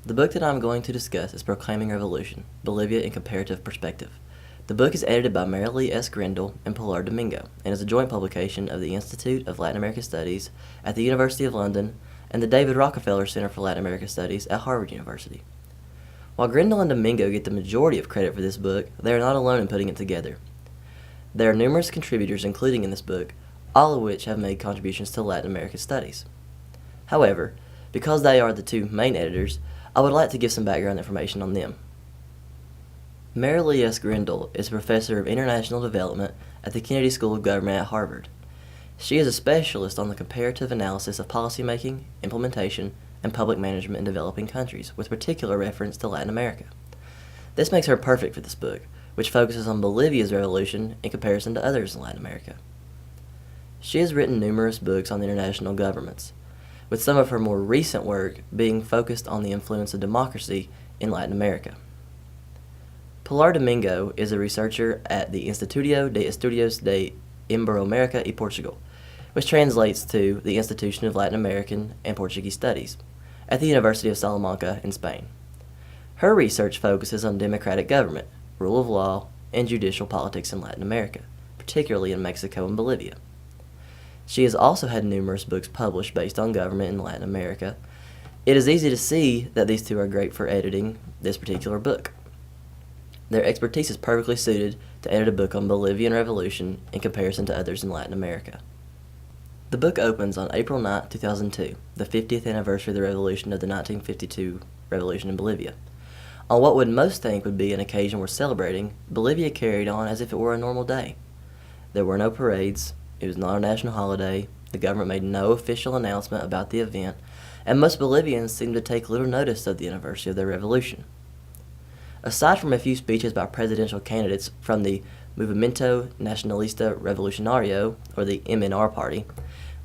The book that I'm going to discuss is Proclaiming Revolution, Bolivia in Comparative Perspective. The book is edited by Marilee S. Grindle and Pilar Domingo and is a joint publication of the Institute of Latin American Studies at the University of London and the David Rockefeller Center for Latin American Studies at Harvard University. While Grindle and Domingo get the majority of credit for this book, they are not alone in putting it together. There are numerous contributors included in this book, all of which have made contributions to Latin American studies. However, because they are the two main editors, I would like to give some background information on them. Marilee S. Grindle is a professor of international development at the Kennedy School of Government at Harvard. She is a specialist on the comparative analysis of policymaking, implementation, and public management in developing countries, with particular reference to Latin America. This makes her perfect for this book, which focuses on Bolivia's revolution in comparison to others in Latin America. She has written numerous books on international governments, with some of her more recent work being focused on the influence of democracy in Latin America. Pilar Domingo is a researcher at the Instituto de Estudios de Iberoamérica y Portugal, which translates to the Institution of Latin American and Portuguese Studies, at the University of Salamanca in Spain. Her research focuses on democratic government, rule of law, and judicial politics in Latin America, particularly in Mexico and Bolivia. She has also had numerous books published based on government in Latin America. It is easy to see that these two are great for editing this particular book. Their expertise is perfectly suited to edit a book on Bolivian revolution in comparison to others in Latin America. The book opens on April 9, 2002, the 50th anniversary of the revolution of the 1952 revolution in Bolivia. On what would most think would be an occasion worth celebrating, Bolivia carried on as if it were a normal day. There were no parades, it was not a national holiday, the government made no official announcement about the event, and most Bolivians seemed to take little notice of the anniversary of their revolution. Aside from a few speeches by presidential candidates from the Movimiento Nacionalista Revolucionario, or the MNR party,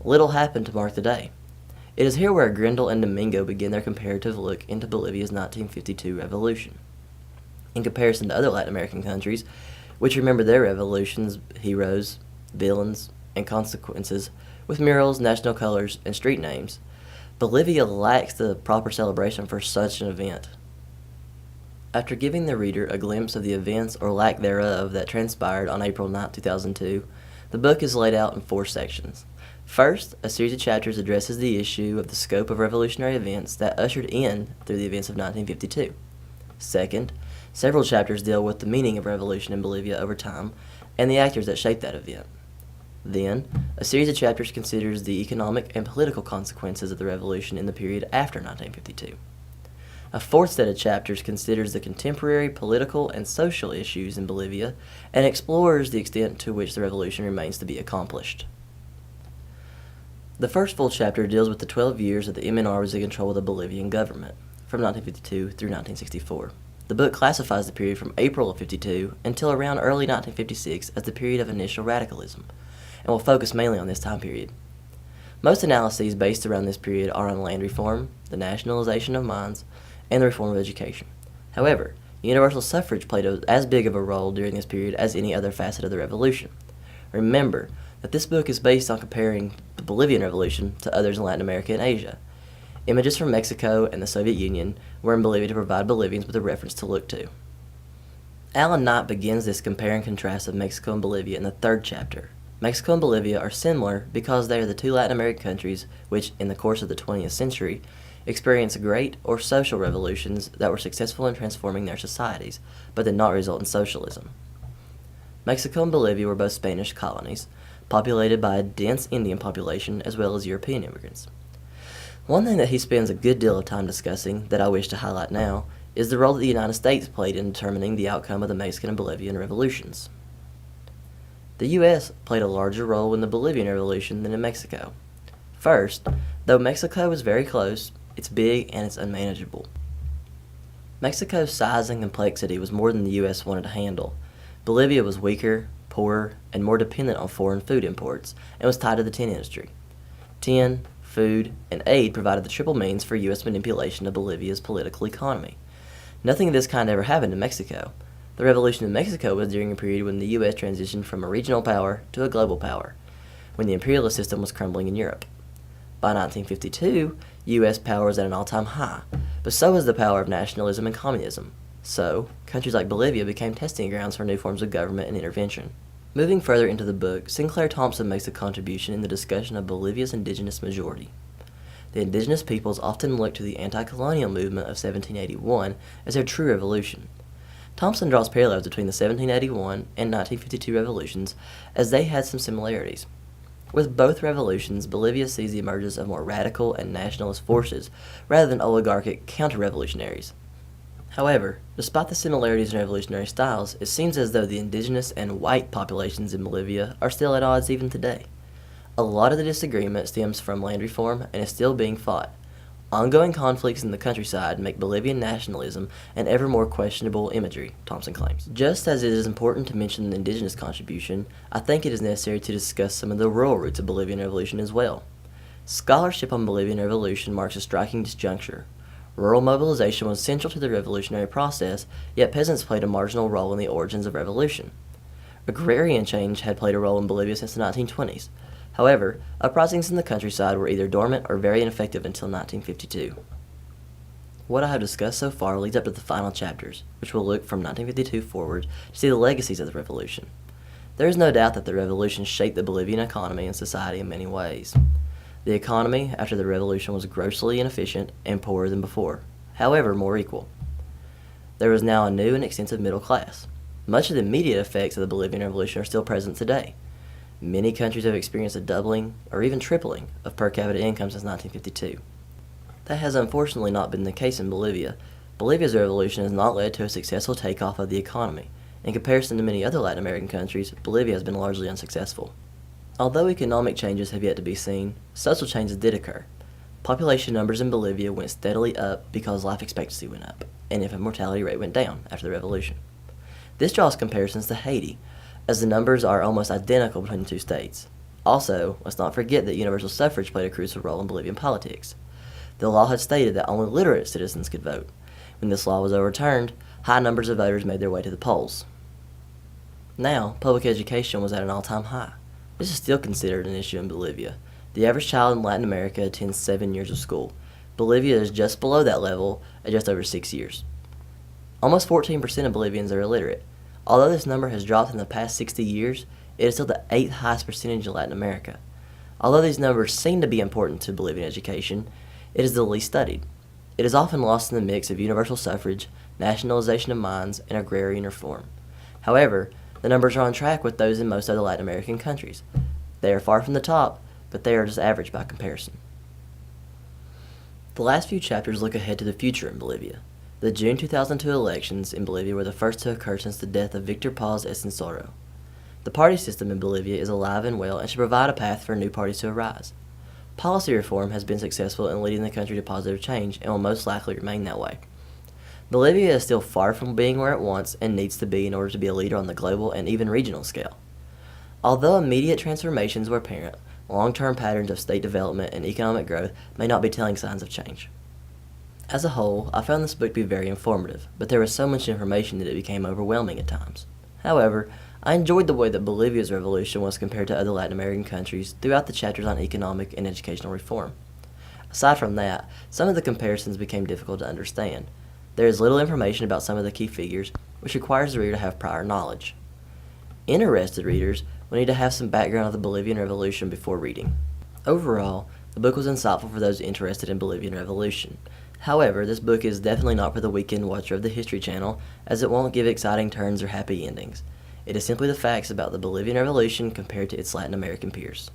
little happened to mark the day. It is here where Grindle and Domingo begin their comparative look into Bolivia's 1952 revolution. In comparison to other Latin American countries, which remember their revolutions, heroes, villains, and consequences with murals, national colors, and street names, Bolivia lacks the proper celebration for such an event. After giving the reader a glimpse of the events or lack thereof that transpired on April 9, 2002, the book is laid out in 4 sections. First, a series of chapters addresses the issue of the scope of revolutionary events that ushered in through the events of 1952. Second, several chapters deal with the meaning of revolution in Bolivia over time and the actors that shaped that event. Then, a series of chapters considers the economic and political consequences of the revolution in the period after 1952. A fourth set of chapters considers the contemporary political and social issues in Bolivia and explores the extent to which the revolution remains to be accomplished. The first full chapter deals with the 12 years that the MNR was in control of the Bolivian government, from 1952 through 1964. The book classifies the period from April of 52 until around early 1956 as the period of initial radicalism, and will focus mainly on this time period. Most analyses based around this period are on land reform, the nationalization of mines, and the reform of education. However, universal suffrage played as big of a role during this period as any other facet of the revolution. Remember that this book is based on comparing the Bolivian Revolution to others in Latin America and Asia. Images from Mexico and the Soviet Union were in Bolivia to provide Bolivians with a reference to look to. Alan Knight begins this compare and contrast of Mexico and Bolivia in the 3rd chapter. Mexico and Bolivia are similar because they are the two Latin American countries which, in the course of the 20th century, experienced great or social revolutions that were successful in transforming their societies, but did not result in socialism. Mexico and Bolivia were both Spanish colonies, populated by a dense Indian population as well as European immigrants. One thing that he spends a good deal of time discussing that I wish to highlight now is the role that the United States played in determining the outcome of the Mexican and Bolivian revolutions. The U.S. played a larger role in the Bolivian Revolution than in Mexico. First, though Mexico was very close, it's big and it's unmanageable. Mexico's size and complexity was more than the U.S. wanted to handle. Bolivia was weaker, poorer, and more dependent on foreign food imports, and was tied to the tin industry. Tin, food, and aid provided the triple means for U.S. manipulation of Bolivia's political economy. Nothing of this kind ever happened in Mexico. The revolution in Mexico was during a period when the U.S. transitioned from a regional power to a global power, when the imperialist system was crumbling in Europe. By 1952, U.S. power was at an all-time high, but so was the power of nationalism and communism. So, countries like Bolivia became testing grounds for new forms of government and intervention. Moving further into the book, Sinclair Thompson makes a contribution in the discussion of Bolivia's indigenous majority. The indigenous peoples often look to the anti-colonial movement of 1781 as their true revolution. Thompson draws parallels between the 1781 and 1952 revolutions, as they had some similarities. With both revolutions, Bolivia sees the emergence of more radical and nationalist forces rather than oligarchic counter-revolutionaries. However, despite the similarities in revolutionary styles, it seems as though the indigenous and white populations in Bolivia are still at odds even today. A lot of the disagreement stems from land reform and is still being fought. Ongoing conflicts in the countryside make Bolivian nationalism an ever more questionable imagery, Thompson claims. Just as it is important to mention the indigenous contribution, I think it is necessary to discuss some of the rural roots of Bolivian Revolution as well. Scholarship on Bolivian Revolution marks a striking disjuncture. Rural mobilization was central to the revolutionary process, yet peasants played a marginal role in the origins of revolution. Agrarian change had played a role in Bolivia since the 1920s. However, uprisings in the countryside were either dormant or very ineffective until 1952. What I have discussed so far leads up to the final chapters, which will look from 1952 forward to see the legacies of the revolution. There is no doubt that the revolution shaped the Bolivian economy and society in many ways. The economy after the revolution was grossly inefficient and poorer than before, however more equal. There was now a new and extensive middle class. Much of the immediate effects of the Bolivian Revolution are still present today. Many countries have experienced a doubling or even tripling of per capita income since 1952. That has unfortunately not been the case in Bolivia. Bolivia's revolution has not led to a successful takeoff of the economy. In comparison to many other Latin American countries, Bolivia has been largely unsuccessful. Although economic changes have yet to be seen, social changes did occur. Population numbers in Bolivia went steadily up because life expectancy went up, and infant mortality rate went down after the revolution. This draws comparisons to Haiti, as the numbers are almost identical between the two states. Also, let's not forget that universal suffrage played a crucial role in Bolivian politics. The law had stated that only literate citizens could vote. When this law was overturned, high numbers of voters made their way to the polls. Now, public education was at an all-time high. This is still considered an issue in Bolivia. The average child in Latin America attends 7 years of school. Bolivia is just below that level at just over 6 years. Almost 14% of Bolivians are illiterate. Although this number has dropped in the past 60 years, it is still the 8th highest percentage in Latin America. Although these numbers seem to be important to Bolivian education, it is the least studied. It is often lost in the mix of universal suffrage, nationalization of mines, and agrarian reform. However, the numbers are on track with those in most other Latin American countries. They are far from the top, but they are just average by comparison. The last few chapters look ahead to the future in Bolivia. The June 2002 elections in Bolivia were the first to occur since the death of Victor Paz Estenssoro. The party system in Bolivia is alive and well and should provide a path for new parties to arise. Policy reform has been successful in leading the country to positive change and will most likely remain that way. Bolivia is still far from being where it wants and needs to be in order to be a leader on the global and even regional scale. Although immediate transformations were apparent, long-term patterns of state development and economic growth may not be telling signs of change. As a whole, I found this book to be very informative, but there was so much information that it became overwhelming at times. However, I enjoyed the way that Bolivia's revolution was compared to other Latin American countries throughout the chapters on economic and educational reform. Aside from that, some of the comparisons became difficult to understand. There is little information about some of the key figures, which requires the reader to have prior knowledge. Interested readers will need to have some background of the Bolivian Revolution before reading. Overall, the book was insightful for those interested in Bolivian Revolution. However, this book is definitely not for the weekend watcher of the History Channel, as it won't give exciting turns or happy endings. It is simply the facts about the Bolivian Revolution compared to its Latin American peers.